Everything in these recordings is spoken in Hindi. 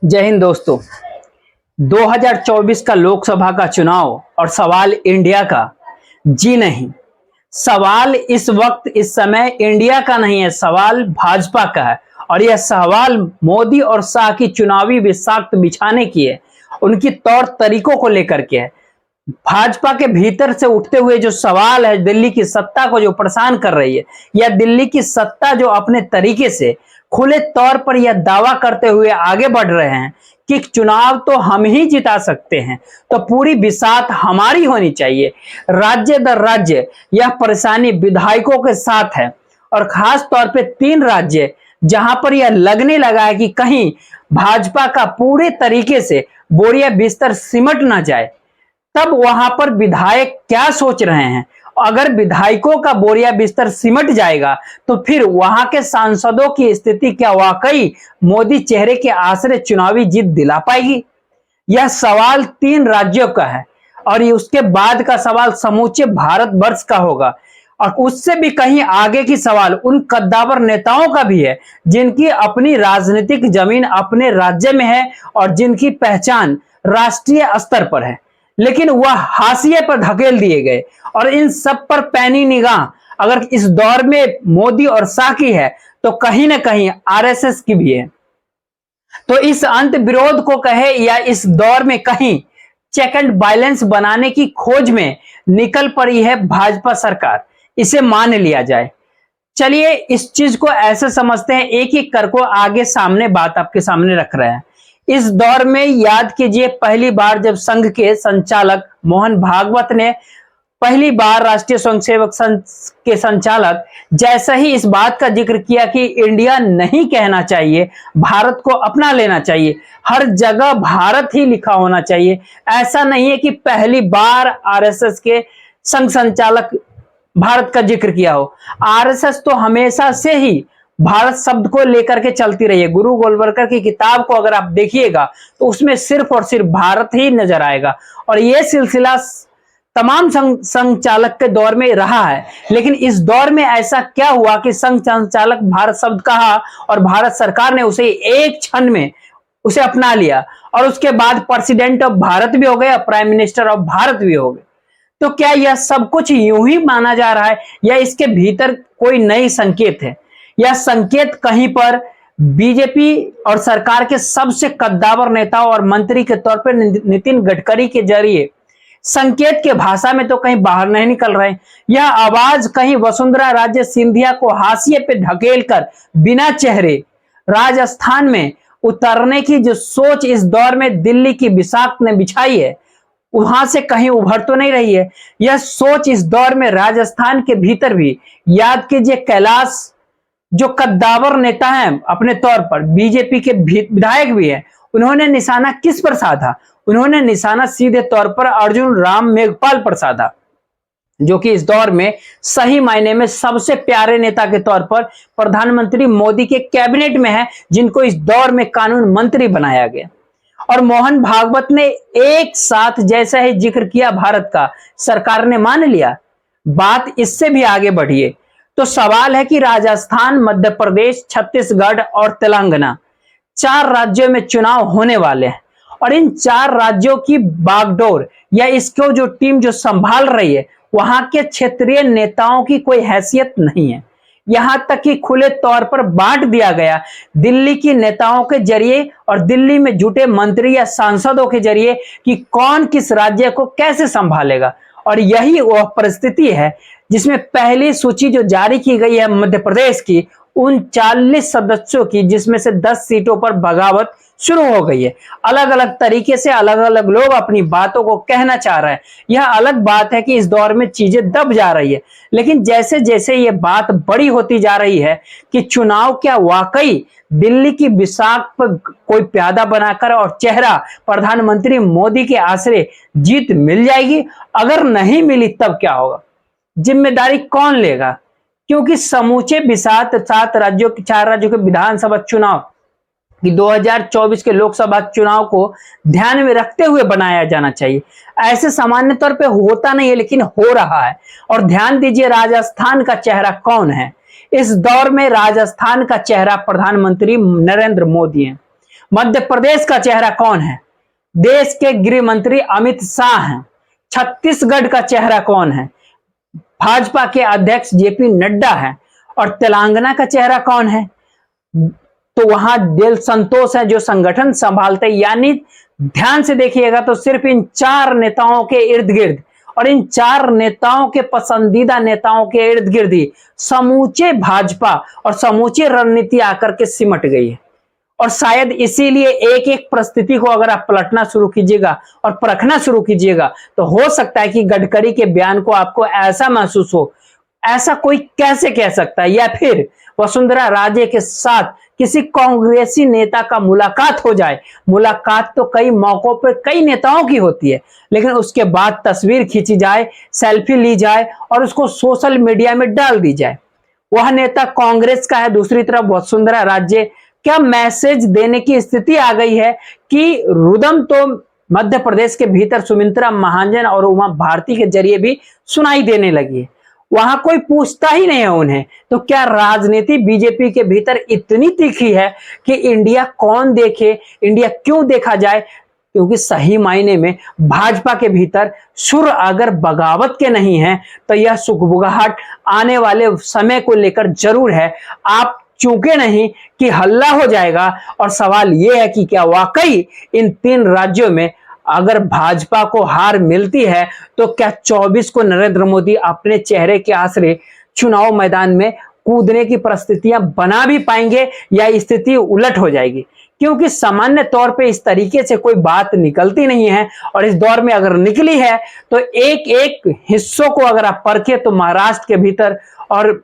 जय हिंद दोस्तों। 2024 का लोकसभा का चुनाव और सवाल इंडिया का। जी नहीं, सवाल इस वक्त इस समय इंडिया का नहीं है, सवाल भाजपा का है। और यह सवाल मोदी और शाह की चुनावी विषाक्त बिछाने की है, उनकी तौर तरीकों को लेकर के है। भाजपा के भीतर से उठते हुए जो सवाल है, दिल्ली की सत्ता को जो परेशान कर रही है, या दिल्ली की सत्ता जो अपने तरीके से खुले तौर पर यह दावा करते हुए आगे बढ़ रहे हैं कि चुनाव तो हम ही जिता सकते हैं, तो पूरी बिसात हमारी होनी चाहिए। राज्य दर राज्य यह परेशानी विधायकों के साथ है, और खास तौर पे 3 राज्य जहां पर यह लगने लगा है कि कहीं भाजपा का पूरे तरीके से बोरिया बिस्तर सिमट ना जाए, तब वहां पर विधायक क्या सोच रहे हैं। अगर विधायकों का बोरिया बिस्तर सिमट जाएगा तो फिर वहां के सांसदों की स्थिति क्या वाकई मोदी चेहरे के आसरे चुनावी जीत दिला पाएगी। यह सवाल 3 राज्यों का है, और उसके बाद का सवाल समूचे भारतवर्ष का होगा। और उससे भी कहीं आगे की सवाल उन कद्दावर नेताओं का भी है जिनकी अपनी राजनीतिक जमीन अपने राज्य में है और जिनकी पहचान राष्ट्रीय स्तर पर है, लेकिन वह हाशिए पर धकेल दिए गए। और इन सब पर पैनी निगाह अगर इस दौर में मोदी और शाह की है तो कहीं ना कहीं आरएसएस की भी है। तो इस अंत विरोध को कहे या इस दौर में कहीं चेक एंड बैलेंस बनाने की खोज में निकल पड़ी है भाजपा सरकार, इसे मान लिया जाए। चलिए इस चीज को ऐसे समझते हैं, एक एक कर को आगे सामने बात आपके सामने रख रहे हैं। इस दौर में याद कीजिए, पहली बार जब संघ के संचालक मोहन भागवत ने पहली बार राष्ट्रीय स्वयंसेवक संघ के संचालक जैसा ही इस बात का जिक्र किया कि इंडिया नहीं कहना चाहिए, भारत को अपना लेना चाहिए, हर जगह भारत ही लिखा होना चाहिए। ऐसा नहीं है कि पहली बार आरएसएस के संघ संचालक भारत का जिक्र किया हो। आरएसएस तो हमेशा से ही भारत शब्द को लेकर के चलती रही है। गुरु गोलवलकर की किताब को अगर आप देखिएगा तो उसमें सिर्फ और सिर्फ भारत ही नजर आएगा, और यह सिलसिला तमाम संचालक के दौर में रहा है। लेकिन इस दौर में ऐसा क्या हुआ कि संघ संचालक भारत शब्द कहा और भारत सरकार ने उसे एक क्षण में उसे अपना लिया, और उसके बाद प्रेसिडेंट ऑफ भारत भी हो गए और प्राइम मिनिस्टर ऑफ भारत भी हो गए। तो क्या यह सब कुछ यूं ही माना जा रहा है, या इसके भीतर कोई नई संकेत है? यह संकेत कहीं पर बीजेपी और सरकार के सबसे कद्दावर नेता और मंत्री के तौर पर नितिन गडकरी के जरिए संकेत के भाषा में तो कहीं बाहर नहीं निकल रहे। यह आवाज कहीं वसुंधरा राजे सिंधिया को हाशिए पे ढकेलकर बिना चेहरे राजस्थान में उतरने की जो सोच इस दौर में दिल्ली की विषाक्त ने बिछाई है, वहां से कहीं उभर तो नहीं रही है। यह सोच इस दौर में राजस्थान के भीतर भी, याद कीजिए कैलाश जो कद्दावर नेता हैं अपने तौर पर, बीजेपी के विधायक भी हैं, उन्होंने निशाना किस पर साधा? उन्होंने निशाना सीधे तौर पर अर्जुन राम मेघवाल पर साधा, जो कि इस दौर में सही मायने में सबसे प्यारे नेता के तौर पर प्रधानमंत्री मोदी के कैबिनेट में है, जिनको इस दौर में कानून मंत्री बनाया गया। और मोहन भागवत ने एक साथ जैसा ही जिक्र किया भारत का, सरकार ने मान लिया। बात इससे भी आगे बढ़िए तो सवाल है कि राजस्थान, मध्य प्रदेश, छत्तीसगढ़ और तेलंगाना 4 राज्यों में चुनाव होने वाले हैं, और इन 4 राज्यों की बागडोर या इसको जो टीम जो संभाल रही है, वहां के क्षेत्रीय नेताओं की कोई हैसियत नहीं है। यहां तक कि खुले तौर पर बांट दिया गया दिल्ली की नेताओं के जरिए और दिल्ली में जुटे मंत्री या सांसदों के जरिए कि कौन किस राज्य को कैसे संभालेगा। और यही वह परिस्थिति है जिसमें पहली सूची जो जारी की गई है मध्य प्रदेश की, उन 40 सदस्यों की, जिसमें से 10 सीटों पर बगावत शुरू हो गई है। अलग अलग तरीके से अलग अलग लोग अपनी बातों को कहना चाह रहे हैं। यह अलग बात है कि इस दौर में चीजें दब जा रही है, लेकिन जैसे जैसे ये बात बड़ी होती जा रही है कि चुनाव क्या वाकई दिल्ली की विशाख पर कोई प्यादा बनाकर और चेहरा प्रधानमंत्री मोदी के आसरे जीत मिल जाएगी, अगर नहीं मिली तब क्या होगा, जिम्मेदारी कौन लेगा? क्योंकि समूचे बिसात 7 राज्यों के 4 राज्यों के विधानसभा चुनाव कि 2024 के लोकसभा चुनाव को ध्यान में रखते हुए बनाया जाना चाहिए। ऐसे सामान्य तौर पे होता नहीं है, लेकिन हो रहा है। और ध्यान दीजिए राजस्थान का चेहरा कौन है इस दौर में? राजस्थान का चेहरा प्रधानमंत्री नरेंद्र मोदी है। मध्य प्रदेश का चेहरा कौन है? देश के गृह मंत्री अमित शाह हैं। छत्तीसगढ़ का चेहरा कौन है? भाजपा के अध्यक्ष जेपी नड्डा है। और तेलंगाना का चेहरा कौन है? तो वहां दिल संतोष है जो संगठन संभालते। यानी ध्यान से देखिएगा तो सिर्फ इन 4 नेताओं के इर्द गिर्द और इन 4 नेताओं के पसंदीदा नेताओं के इर्द गिर्द ही समूचे भाजपा और समूची रणनीति आकर के सिमट गई है। और शायद इसीलिए एक एक परिस्थिति को अगर आप पलटना शुरू कीजिएगा और परखना शुरू कीजिएगा तो हो सकता है कि गडकरी के बयान को आपको ऐसा महसूस हो, ऐसा कोई कैसे कह सकता है, या फिर वसुंधरा राजे के साथ किसी कांग्रेसी नेता का मुलाकात हो जाए। मुलाकात तो कई मौकों पर कई नेताओं की होती है, लेकिन उसके बाद तस्वीर खींची जाए, सेल्फी ली जाए और उसको सोशल मीडिया में डाल दी जाए। वह नेता कांग्रेस का है, दूसरी तरफ वसुंधरा राजे। क्या मैसेज देने की स्थिति आ गई है कि रुदम तो मध्य प्रदेश के भीतर सुमित्रा महाजन और उमा भारती के जरिए भी सुनाई देने लगी है। वहां कोई पूछता ही नहीं है उन्हें। तो क्या राजनीति बीजेपी के भीतर इतनी तीखी है कि इंडिया कौन देखे, इंडिया क्यों देखा जाए? क्योंकि सही मायने में भाजपा के भीतर सुर अगर बगावत के नहीं है तो यह सुगबुगाहट आने वाले समय को लेकर जरूर है। आप चूके नहीं कि हल्ला हो जाएगा। और सवाल यह है कि क्या वाकई इन 3 राज्यों में अगर भाजपा को हार मिलती है तो क्या 24 को नरेंद्र मोदी अपने चेहरे के आसरे चुनाव मैदान में कूदने की परिस्थितियां बना भी पाएंगे या स्थिति उलट हो जाएगी? क्योंकि सामान्य तौर पे इस तरीके से कोई बात निकलती नहीं है। और इस दौर में अगर निकली है तो एक एक हिस्सों को अगर आप परखे तो महाराष्ट्र के भीतर और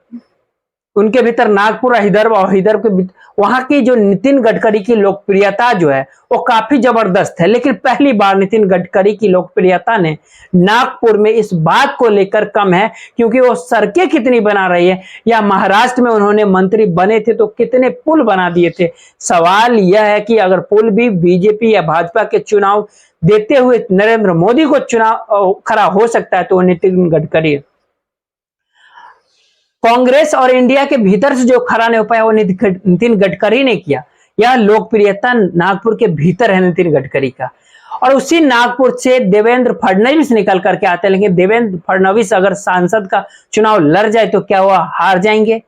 उनके भीतर नागपुर और हिदर के वहां की जो नितिन गडकरी की लोकप्रियता जो है वो काफी जबरदस्त है। लेकिन पहली बार नितिन गडकरी की लोकप्रियता ने नागपुर में इस बात को लेकर कम है क्योंकि वो सड़कें कितनी बना रही है, या महाराष्ट्र में उन्होंने मंत्री बने थे तो कितने पुल बना दिए थे। सवाल यह है कि अगर पुल भी बीजेपी या भाजपा के चुनाव देते हुए नरेंद्र मोदी को चुनाव खड़ा हो सकता है तो वो नितिन गडकरी। कांग्रेस और इंडिया के भीतर से जो खड़ा नहीं हो पाया वो नितिन गडकरी ने किया। यह लोकप्रियता नागपुर के भीतर है नितिन गडकरी का। और उसी नागपुर से देवेंद्र फडणवीस निकल करके आते हैं। लेकिन देवेंद्र फडणवीस अगर सांसद का चुनाव लड़ जाए तो क्या वह हार जाएंगे?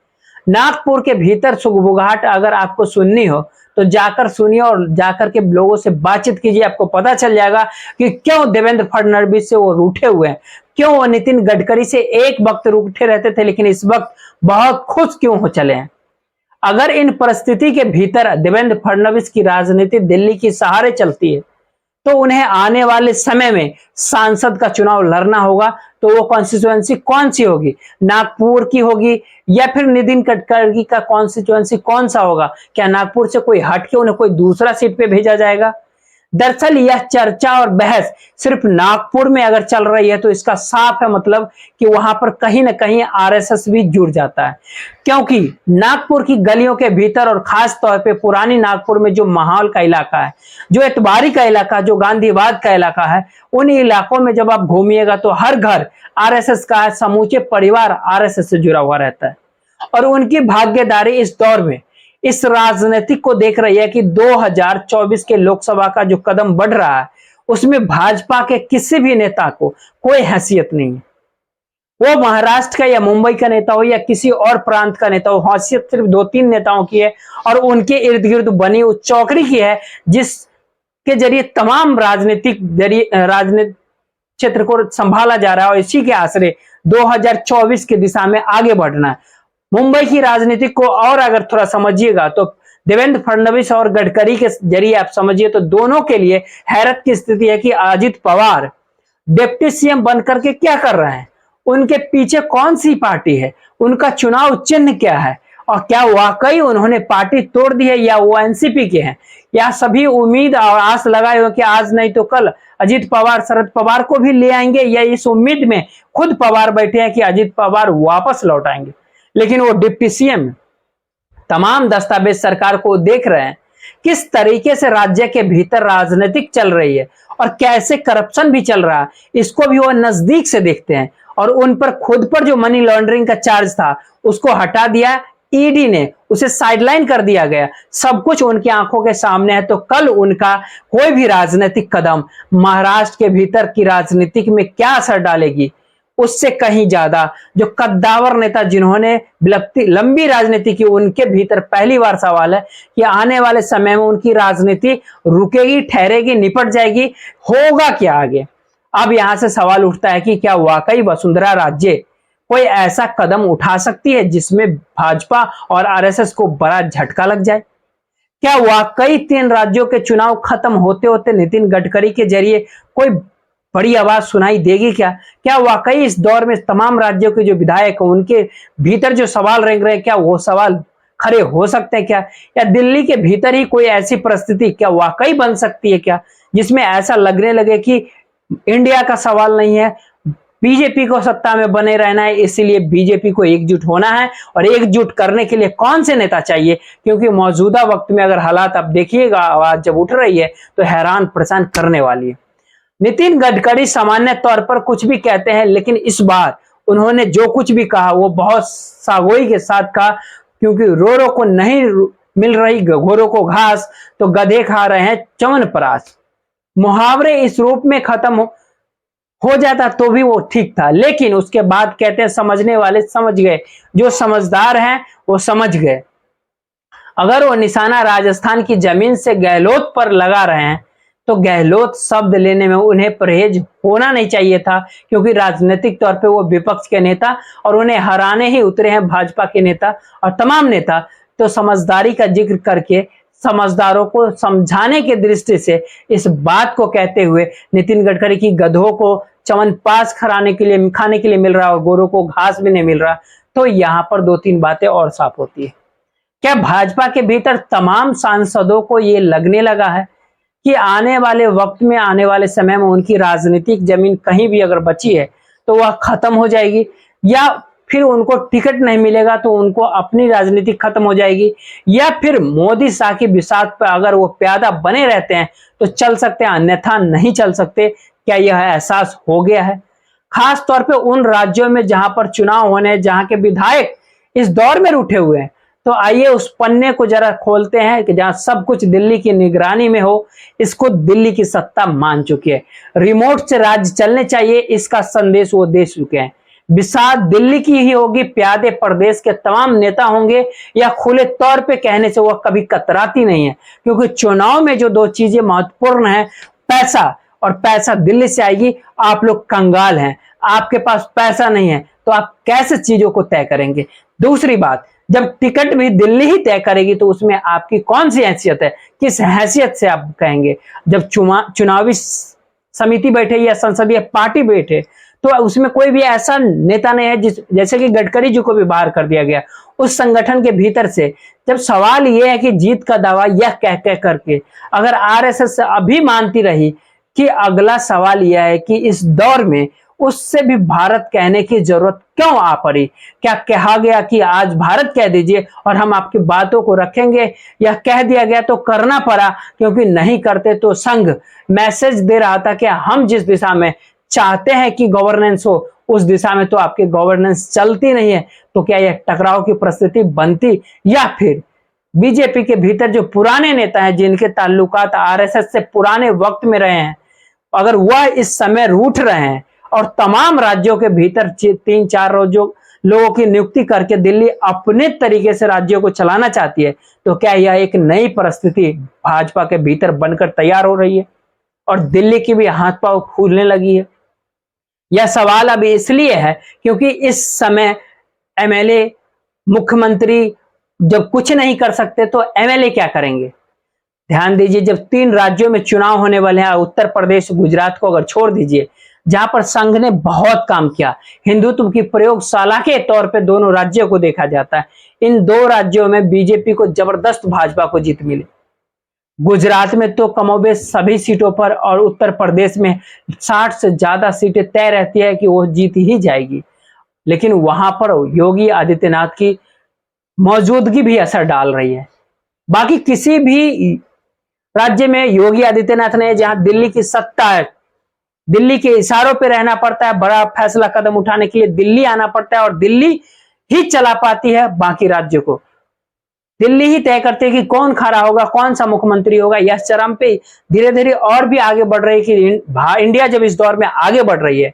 नागपुर के भीतर सुगबुगाहट अगर आपको सुननी हो तो जाकर सुनिए और जाकर के लोगों से बातचीत कीजिए। आपको पता चल जाएगा कि क्यों देवेंद्र फडणवीस से वो रूठे हुए हैं, क्यों वो नितिन गडकरी से एक वक्त रूठे रहते थे लेकिन इस वक्त बहुत खुश क्यों हो चले हैं। अगर इन परिस्थिति के भीतर देवेंद्र फडणवीस की राजनीति दिल्ली की सहारे चलती है तो उन्हें आने वाले समय में सांसद का चुनाव लड़ना होगा। तो वो कॉन्स्टिट्यूएंसी कौन सी होगी? नागपुर की होगी या फिर नितिन गडकरी का कॉन्स्टिट्यूएंसी कौन सा होगा? क्या नागपुर से कोई हट के उन्हें कोई दूसरा सीट पे भेजा जाएगा? दरअसल यह चर्चा और बहस सिर्फ नागपुर में अगर चल रही है तो इसका साफ है मतलब कि वहां पर कहीं ना कहीं आरएसएस भी जुड़ जाता है। क्योंकि नागपुर की गलियों के भीतर और खास तौर पे पुरानी नागपुर में जो माहौल का इलाका है, जो एतबारी का इलाका, जो गांधीवाद का इलाका है, उन इलाकों में जब आप घूमिएगा तो हर घर आरएसएस का है, समूचे परिवार आरएसएस से जुड़ा हुआ रहता है। और उनकी भाग्यदारी इस दौर में इस राजनीतिक को देख रही है कि 2024 के लोकसभा का जो कदम बढ़ रहा है उसमें भाजपा के किसी भी नेता को कोई हैसियत नहीं है। वो महाराष्ट्र का या मुंबई का नेता हो या किसी और प्रांत का नेता हो, हैसियत सिर्फ 2-3 नेताओं की है और उनके इर्द गिर्द बनी उस चौकड़ी की है जिसके जरिए तमाम राजनीतिक क्षेत्र को संभाला जा रहा है और इसी के आसरे 2024 की दिशा में आगे बढ़ना है। मुंबई की राजनीति को और अगर थोड़ा समझिएगा तो देवेंद्र फडणवीस और गडकरी के जरिए आप समझिए तो दोनों के लिए हैरत की स्थिति है कि अजित पवार डिप्टी सीएम बनकर के क्या कर रहे हैं, उनके पीछे कौन सी पार्टी है, उनका चुनाव चिन्ह क्या है और क्या वाकई उन्होंने पार्टी तोड़ दी है या वो एनसीपी के हैं, या सभी उम्मीद और आस लगाए हो कि आज नहीं तो कल अजित पवार शरद पवार को भी ले आएंगे, या इस उम्मीद में खुद पवार बैठे हैं कि अजित पवार वापस लौट आएंगे। लेकिन वो डिप्टी सीएम तमाम दस्तावेज सरकार को देख रहे हैं किस तरीके से राज्य के भीतर राजनीतिक चल रही है और कैसे करप्शन भी चल रहा है, इसको भी वो नजदीक से देखते हैं। और उन पर खुद पर जो मनी लॉन्ड्रिंग का चार्ज था उसको हटा दिया ईडी ने, उसे साइडलाइन कर दिया गया, सब कुछ उनकी आंखों के सामने है, तो कल उनका कोई भी राजनीतिक कदम महाराष्ट्र के भीतर की राजनीतिक में क्या असर डालेगी, उससे कहीं ज्यादा जो कद्दावर नेता जिन्होंने लंबी राजनीति की, उनके भीतर पहली बार सवाल है कि आने वाले समय में उनकी राजनीति रुकेगी, ठहरेगी, निपट जाएगी, होगा क्या आगे। अब यहां से सवाल उठता है कि क्या वाकई वसुंधरा राजे कोई ऐसा कदम उठा सकती है जिसमें भाजपा और आरएसएस को बड़ा झटका लग जाए। क्या वाकई 3 राज्यों के चुनाव खत्म होते होते नितिन गडकरी के जरिए कोई बड़ी आवाज सुनाई देगी क्या? क्या वाकई इस दौर में तमाम राज्यों के जो विधायक हैं उनके भीतर जो सवाल रेंग रहे हैं, क्या वो सवाल खड़े हो सकते हैं क्या? या दिल्ली के भीतर ही कोई ऐसी परिस्थिति क्या वाकई बन सकती है क्या, जिसमें ऐसा लगने लगे कि इंडिया का सवाल नहीं है, बीजेपी को सत्ता में बने रहना है, इसीलिए बीजेपी को एकजुट होना है। और एकजुट करने के लिए कौन से नेता चाहिए, क्योंकि मौजूदा वक्त में अगर हालात अब देखिएगा, आवाज जब उठ रही है तो हैरान परेशान करने वाली है। नितिन गडकरी सामान्य तौर पर कुछ भी कहते हैं, लेकिन इस बार उन्होंने जो कुछ भी कहा वो बहुत सागोई के साथ कहा, क्योंकि रोरो को नहीं मिल रही घोरों को घास, तो गधे खा रहे हैं च्यवनप्राश। मुहावरे इस रूप में खत्म हो जाता तो भी वो ठीक था, लेकिन उसके बाद कहते हैं समझने वाले समझ गए, जो समझदार हैं वो समझ गए। अगर वो निशाना राजस्थान की जमीन से गहलोत पर लगा रहे हैं तो गहलोत शब्द लेने में उन्हें परहेज होना नहीं चाहिए था, क्योंकि राजनीतिक तौर पे वो विपक्ष के नेता और उन्हें हराने ही उतरे हैं भाजपा के नेता और तमाम नेता। तो समझदारी का जिक्र करके समझदारों को समझाने की दृष्टि से इस बात को कहते हुए नितिन गडकरी की गधों को च्यवनप्राश खाने के लिए मिल रहा और गोरों को घास भी नहीं मिल रहा, तो यहां पर 2-3 बातें और साफ होती है। क्या भाजपा के भीतर तमाम सांसदों को यह लगने लगा है कि आने वाले वक्त में, आने वाले समय में उनकी राजनीतिक जमीन कहीं भी अगर बची है तो वह खत्म हो जाएगी, या फिर उनको टिकट नहीं मिलेगा तो उनको अपनी राजनीति खत्म हो जाएगी, या फिर मोदी शाह की बिसात पर अगर वो प्यादा बने रहते हैं तो चल सकते हैं, अन्यथा नहीं चल सकते? क्या यह एहसास हो गया है, खास तौर पे उन राज्यों में जहां पर चुनाव होने, जहां के विधायक इस दौर में उठे हुए हैं? तो आइए उस पन्ने को जरा खोलते हैं कि जहां सब कुछ दिल्ली की निगरानी में हो, इसको दिल्ली की सत्ता मान चुकी है, रिमोट से राज्य चलने चाहिए, इसका संदेश वो दे चुके हैं। बिसात दिल्ली की ही होगी, प्यादे प्रदेश के तमाम नेता होंगे, या खुले तौर पे कहने से वह कभी कतराती नहीं है, क्योंकि चुनाव में जो 2 चीजें महत्वपूर्ण है, पैसा, और पैसा दिल्ली से आएगी। आप लोग कंगाल हैं, आपके पास पैसा नहीं है, तो आप कैसे चीजों को तय करेंगे? दूसरी बात, जब टिकट भी दिल्ली ही तय करेगी तो उसमें आपकी कौन सी हैसियत है, किस हैसियत से आप कहेंगे? जब चुनावी समिति बैठे या संसदीय पार्टी बैठे तो उसमें कोई भी ऐसा नेता नहीं है जैसे कि गडकरी जी को भी बाहर कर दिया गया उस संगठन के भीतर से। जब सवाल यह है कि जीत का दावा यह कह करके अगर आरएसएस अभी मानती रही, कि अगला सवाल यह है कि इस दौर में उससे भी भारत कहने की जरूरत क्यों आ पड़ी? क्या कहा गया कि आज भारत कह दीजिए और हम आपकी बातों को रखेंगे, या कह दिया गया तो करना पड़ा, क्योंकि नहीं करते तो संघ मैसेज दे रहा था कि हम जिस दिशा में चाहते हैं कि गवर्नेंस हो उस दिशा में तो आपकी गवर्नेंस चलती नहीं है? तो क्या यह टकराव की परिस्थिति बनती, या फिर बीजेपी के भीतर जो पुराने नेता हैं जिनके ताल्लुकात आरएसएस से पुराने वक्त में रहे हैं, अगर वह इस समय रूठ रहे हैं और तमाम राज्यों के भीतर 3-4 लोगों की नियुक्ति करके दिल्ली अपने तरीके से राज्यों को चलाना चाहती है, तो क्या यह एक नई परिस्थिति भाजपा के भीतर बनकर तैयार हो रही है और दिल्ली की भी हाथ पांव फूलने लगी है? यह सवाल अभी इसलिए है क्योंकि इस समय एमएलए, मुख्यमंत्री जब कुछ नहीं कर सकते तो एमएलए क्या करेंगे? ध्यान दीजिए, जब 3 राज्यों में चुनाव होने वाले हैं, उत्तर प्रदेश, गुजरात को अगर छोड़ दीजिए, जहां पर संघ ने बहुत काम किया, हिंदुत्व की प्रयोगशाला के तौर पे दोनों राज्यों को देखा जाता है, इन 2 राज्यों में बीजेपी को जबरदस्त भाजपा को जीत मिली। गुजरात में तो कमोबेश सभी सीटों पर, और उत्तर प्रदेश में 60 से ज्यादा सीटें तय रहती है कि वो जीत ही जाएगी, लेकिन वहां पर योगी आदित्यनाथ की मौजूदगी भी असर डाल रही है। बाकी किसी भी राज्य में योगी आदित्यनाथ ने, जहां दिल्ली की सत्ता है, दिल्ली के इशारों पे रहना पड़ता है, बड़ा फैसला कदम उठाने के लिए दिल्ली आना पड़ता है और दिल्ली ही चला पाती है बाकी राज्यों को। दिल्ली ही तय करती है कि कौन खड़ा होगा, कौन सा मुख्यमंत्री होगा। यह चरम पे धीरे धीरे और भी आगे बढ़ रही है कि इंडिया जब इस दौर में आगे बढ़ रही है,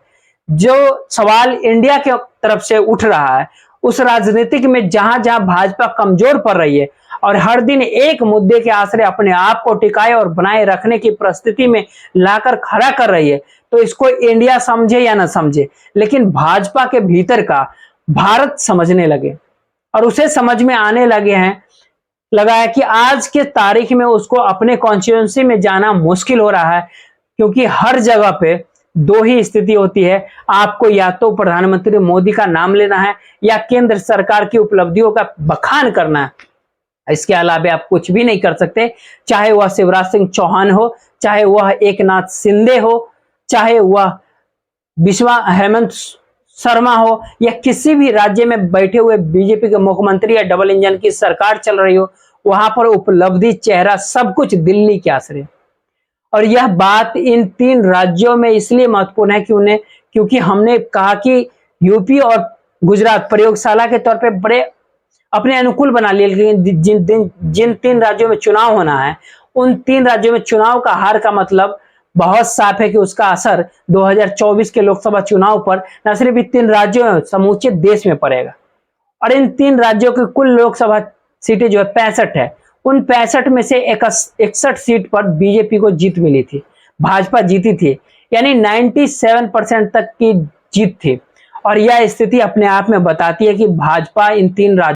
जो सवाल इंडिया के तरफ से उठ रहा है उस राजनीतिक में जहां जहां भाजपा कमजोर पड़ रही है और हर दिन एक मुद्दे के आश्रय अपने आप को टिकाए और बनाए रखने की परिस्थिति में लाकर खड़ा कर रही है, तो इसको इंडिया समझे या ना समझे, लेकिन भाजपा के भीतर का भारत समझने लगे और उसे समझ में आने लगा है कि आज के तारीख में उसको अपने कॉन्स्टिट्यूएंसी में जाना मुश्किल हो रहा है, क्योंकि हर जगह पे दो ही स्थिति होती है, आपको या तो प्रधानमंत्री मोदी का नाम लेना है या केंद्र सरकार की उपलब्धियों का बखान करना है। इसके अलावा आप कुछ भी नहीं कर सकते, चाहे वह शिवराज सिंह चौहान हो, चाहे वह एकनाथ शिंदे हो, चाहे वह हेमंत शर्मा हो, या किसी भी राज्य में बैठे हुए बीजेपी के मुख्यमंत्री या डबल इंजन की सरकार चल रही हो, वहां पर उपलब्धि, चेहरा, सब कुछ दिल्ली के आश्रय। और यह बात इन 3 राज्यों में इसलिए महत्वपूर्ण है कि क्योंकि हमने कहा कि यूपी और गुजरात प्रयोगशाला के तौर पे बड़े अपने अनुकूल बना लिए, लेकिन जिन 3 राज्यों में चुनाव होना है उन 3 राज्यों में चुनाव का हार का मतलब बहुत साफ है कि उसका असर 2024 के लोकसभा चुनाव पर न सिर्फ इन 3 राज्यों में समूचे देश में पड़ेगा। और इन 3 राज्यों की कुल लोकसभा सीटें जो है 65 है, उन 65 में से 61 सीट पर बीजेपी को जीत मिली थी, भाजपा जीती थी, यानी 97% तक की जीत थी। और यह स्थिति अपने आप में बताती है कि भाजपा इन 3 राज्यों